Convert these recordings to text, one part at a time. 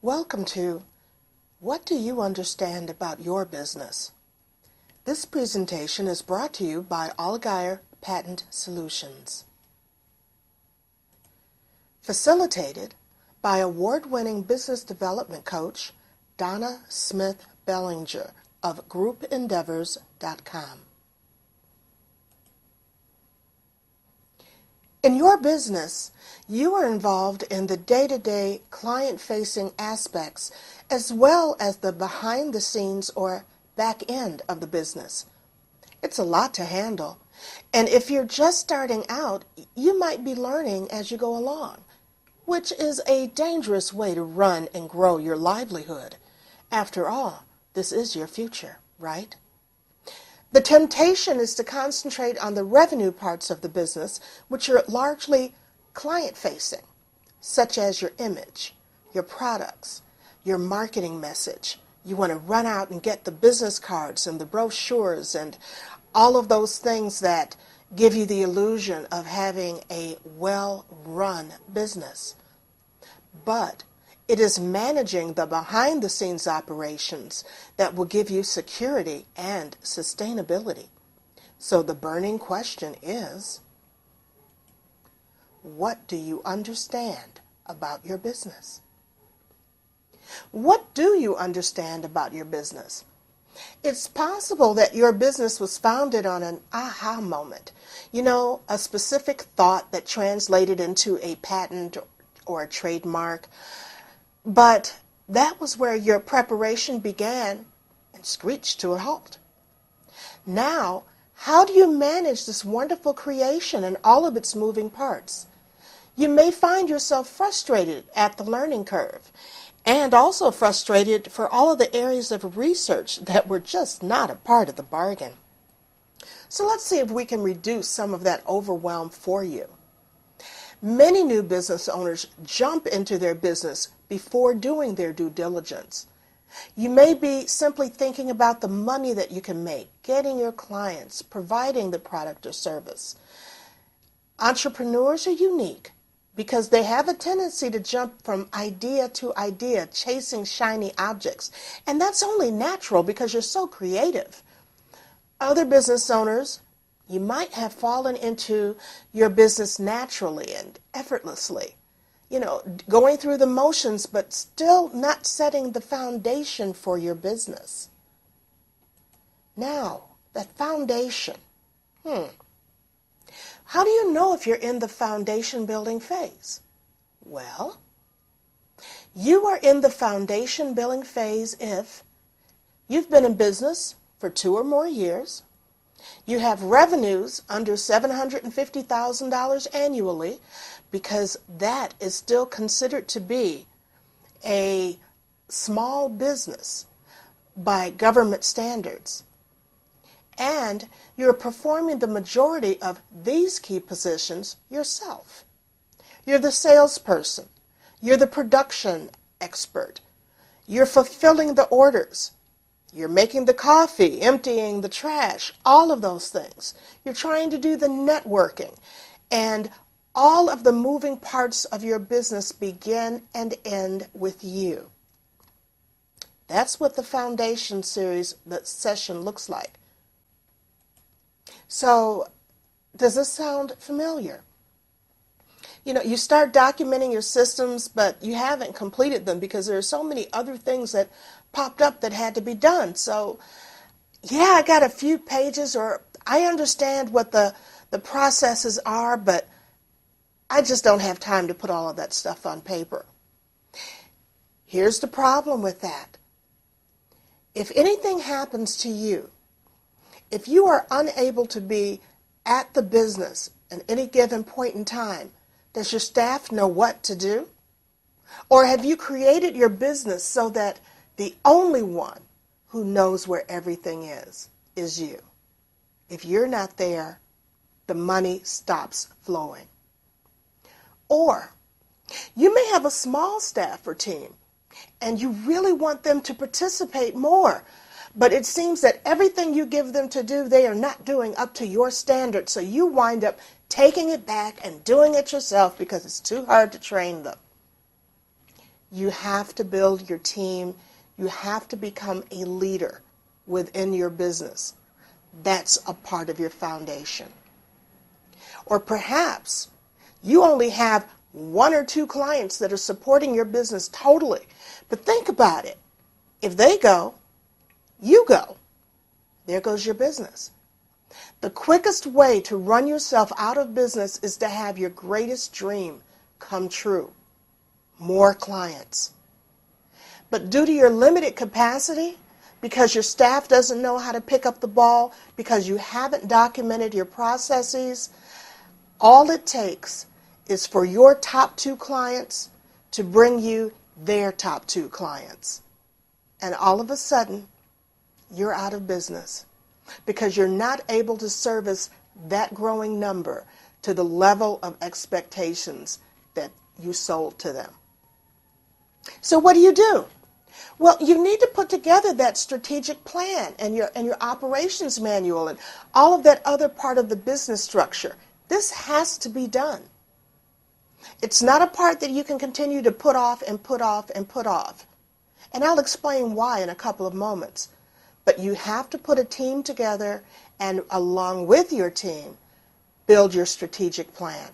Welcome to What Do You Understand About Your Business? This presentation is brought to you by Allgaier Patent Solutions. Facilitated by award-winning business development coach Donna Smith Bellinger of groupendeavors.com. In your business, you are involved in the day-to-day client-facing aspects as well as the behind-the-scenes or back end of the business. It's a lot to handle, and if you're just starting out, you might be learning as you go along, which is a dangerous way to run and grow your livelihood. After all, this is your future, right? The temptation is to concentrate on the revenue parts of the business, which are largely client-facing, such as your image, your products, your marketing message. You want to run out and get the business cards and the brochures and all of those things that give you the illusion of having a well-run business. But it is managing the behind-the-scenes operations that will give you security and sustainability. So the burning question is, what do you understand about your business? What do you understand about your business? It's possible that your business was founded on an aha moment. A specific thought that translated into a patent or a trademark. But that was where your preparation began and screeched to a halt. Now, how do you manage this wonderful creation and all of its moving parts? You may find yourself frustrated at the learning curve and also frustrated for all of the areas of research that were just not a part of the bargain. So let's see if we can reduce some of that overwhelm for you. Many new business owners jump into their business before doing their due diligence. You may be simply thinking about the money that you can make, getting your clients, providing the product or service. Entrepreneurs are unique because they have a tendency to jump from idea to idea, chasing shiny objects. And that's only natural because you're so creative. Other business owners, you might have fallen into your business naturally and effortlessly, going through the motions, but still not setting the foundation for your business. Now, that foundation, how do you know if you're in the foundation building phase? Well, you are in the foundation building phase if you've been in business for 2 or more years, you have revenues under $750,000 annually, because that is still considered to be a small business by government standards. And you're performing the majority of these key positions yourself. You're the salesperson. You're the production expert. You're fulfilling the orders. You're making the coffee, emptying the trash, all of those things. You're trying to do the networking. And all of the moving parts of your business begin and end with you. That's what the foundation series, the session looks like. So, does this sound familiar? You start documenting your systems, but you haven't completed them because there are so many other things that popped up that had to be done. So, yeah, I got a few pages, or I understand what the processes are, but I just don't have time to put all of that stuff on paper. Here's the problem with that. If anything happens to you, if you are unable to be at the business at any given point in time, does your staff know what to do? Or have you created your business so that the only one who knows where everything is you? If you're not there, the money stops flowing. Or you may have a small staff or team, and you really want them to participate more, but it seems that everything you give them to do, they are not doing up to your standards, so you wind up taking it back and doing it yourself because it's too hard to train them. You have to build your team. You have to become a leader within your business. That's a part of your foundation. Or perhaps you only have one or two clients that are supporting your business totally. But think about it. If they go, you go. There goes your business. The quickest way to run yourself out of business is to have your greatest dream come true. More clients. But due to your limited capacity, because your staff doesn't know how to pick up the ball, because you haven't documented your processes, all it takes is for your top two clients to bring you their top two clients. And all of a sudden, you're out of business because you're not able to service that growing number to the level of expectations that you sold to them. So what do? Well, you need to put together that strategic plan and your operations manual and all of that other part of the business structure. This has to be done. It's not a part that you can continue to put off and put off and put off. And I'll explain why in a couple of moments. But you have to put a team together and along with your team, build your strategic plan.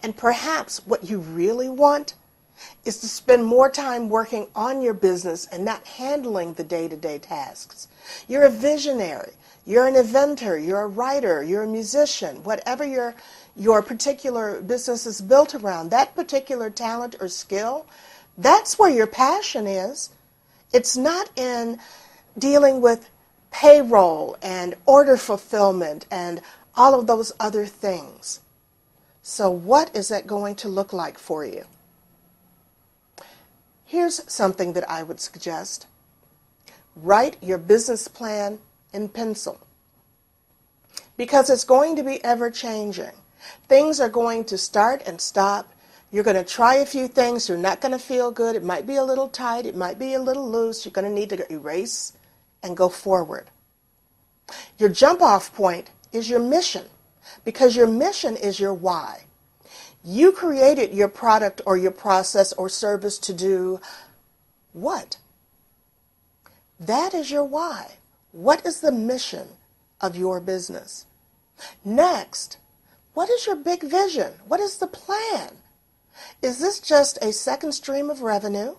And perhaps what you really want is to spend more time working on your business and not handling the day-to-day tasks. You're a visionary. You're an inventor. You're a writer. You're a musician. Whatever your particular business is built around, that particular talent or skill, that's where your passion is. It's not in dealing with payroll and order fulfillment and all of those other things. So what is that going to look like for you? Here's something that I would suggest. Write your business plan in pencil because it's going to be ever-changing. Things are going to start and stop. You're going to try a few things. You're not going to feel good. It might be a little tight. It might be a little loose. You're going to need to erase and go forward. Your jump-off point is your mission because your mission is your why. You created your product or your process or service to do what? That is your why. What is the mission of your business? Next, what is your big vision? What is the plan? Is this just a second stream of revenue?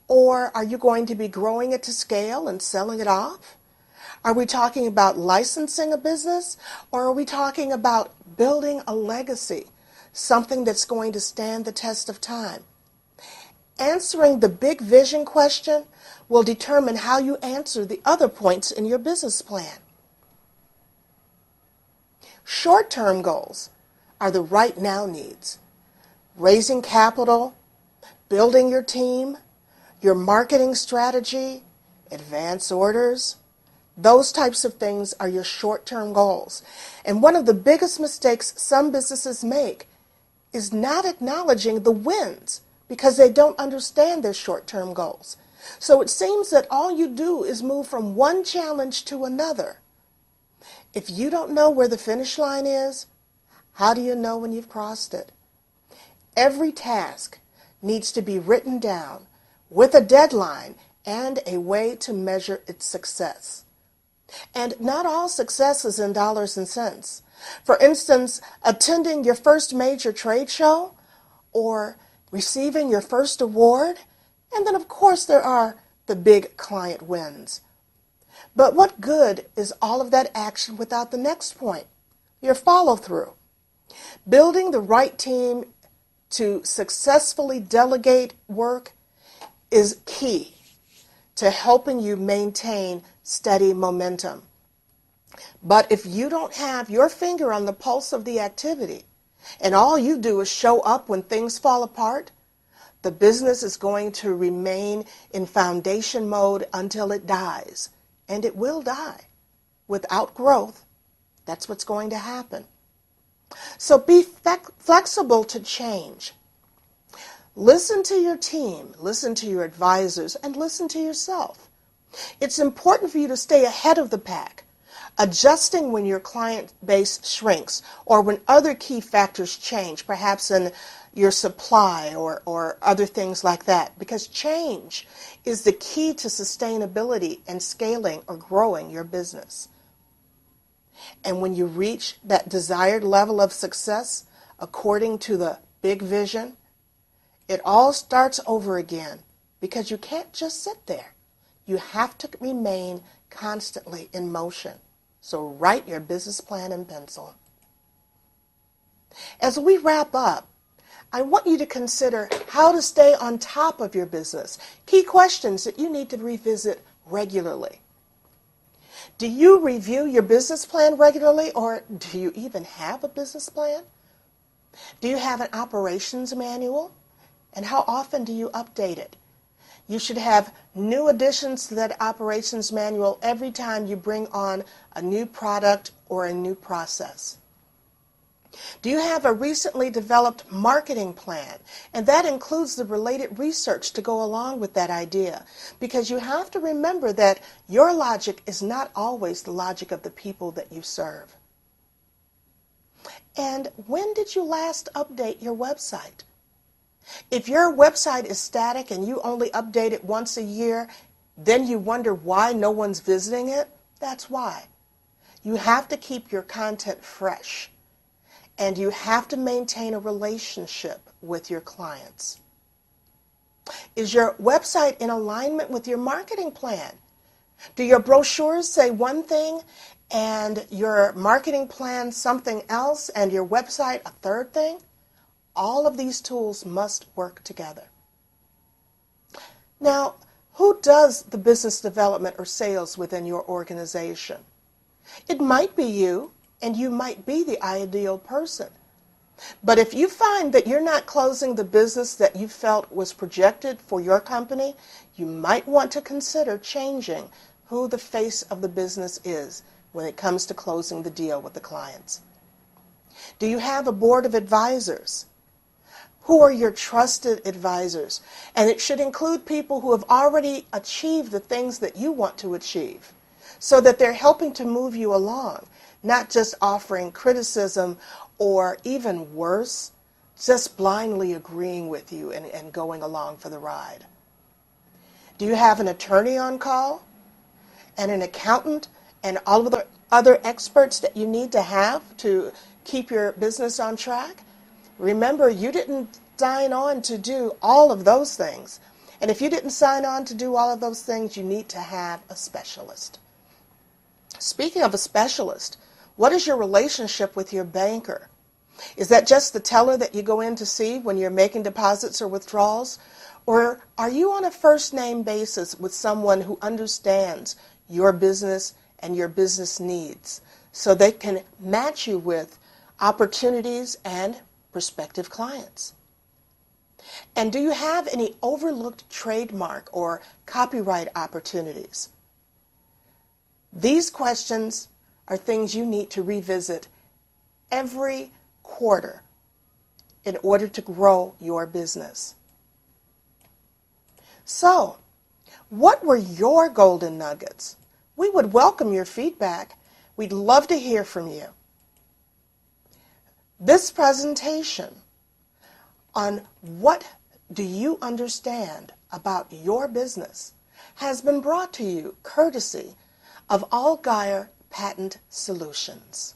Or are you going to be growing it to scale and selling it off? Are we talking about licensing a business? Or are we talking about building a legacy? Something that's going to stand the test of time. Answering the big vision question will determine how you answer the other points in your business plan. Short-term goals are the right now needs. Raising capital, building your team, your marketing strategy, advance orders. Those types of things are your short-term goals. And one of the biggest mistakes some businesses make is not acknowledging the wins because they don't understand their short-term goals. So it seems that all you do is move from one challenge to another. If you don't know where the finish line is, how do you know when you've crossed it? Every task needs to be written down with a deadline and a way to measure its success. And not all success is in dollars and cents. For instance, attending your first major trade show or receiving your first award. And then, of course, there are the big client wins. But what good is all of that action without the next point, your follow-through? Building the right team to successfully delegate work is key to helping you maintain steady momentum. But if you don't have your finger on the pulse of the activity and all you do is show up when things fall apart, the business is going to remain in foundation mode until it dies. And it will die. Without growth, that's what's going to happen. So be flexible to change. Listen to your team, listen to your advisors, and listen to yourself. It's important for you to stay ahead of the pack, adjusting when your client base shrinks or when other key factors change, perhaps in your supply or other things like that, because change is the key to sustainability and scaling or growing your business. And when you reach that desired level of success, according to the big vision, it all starts over again, because you can't just sit there. You have to remain constantly in motion. So write your business plan in pencil. As we wrap up, I want you to consider how to stay on top of your business. Key questions that you need to revisit regularly. Do you review your business plan regularly, or do you even have a business plan? Do you have an operations manual? And how often do you update it? You should have new additions to that operations manual every time you bring on a new product or a new process. Do you have a recently developed marketing plan? And that includes the related research to go along with that idea. Because you have to remember that your logic is not always the logic of the people that you serve. And when did you last update your website? If your website is static and you only update it once a year, then you wonder why no one's visiting it. That's why. You have to keep your content fresh, and you have to maintain a relationship with your clients. Is your website in alignment with your marketing plan? Do your brochures say one thing and your marketing plan something else and your website a third thing? All of these tools must work together. Now, who does the business development or sales within your organization? It might be you, and you might be the ideal person. But if you find that you're not closing the business that you felt was projected for your company, you might want to consider changing who the face of the business is when it comes to closing the deal with the clients. Do you have a board of advisors? Who are your trusted advisors? And it should include people who have already achieved the things that you want to achieve, so that they're helping to move you along, not just offering criticism or, even worse, just blindly agreeing with you and going along for the ride. Do you have an attorney on call and an accountant and all of the other experts that you need to have to keep your business on track? Remember, you didn't sign on to do all of those things. And if you didn't sign on to do all of those things, you need to have a specialist. Speaking of a specialist, what is your relationship with your banker? Is that just the teller that you go in to see when you're making deposits or withdrawals? Or are you on a first-name basis with someone who understands your business and your business needs, so they can match you with opportunities and prospective clients? And do you have any overlooked trademark or copyright opportunities? These questions are things you need to revisit every quarter in order to grow your business. So, what were your golden nuggets? We would welcome your feedback. We'd love to hear from you. This presentation on what do you understand about your business has been brought to you courtesy of Allgaier Patent Solutions.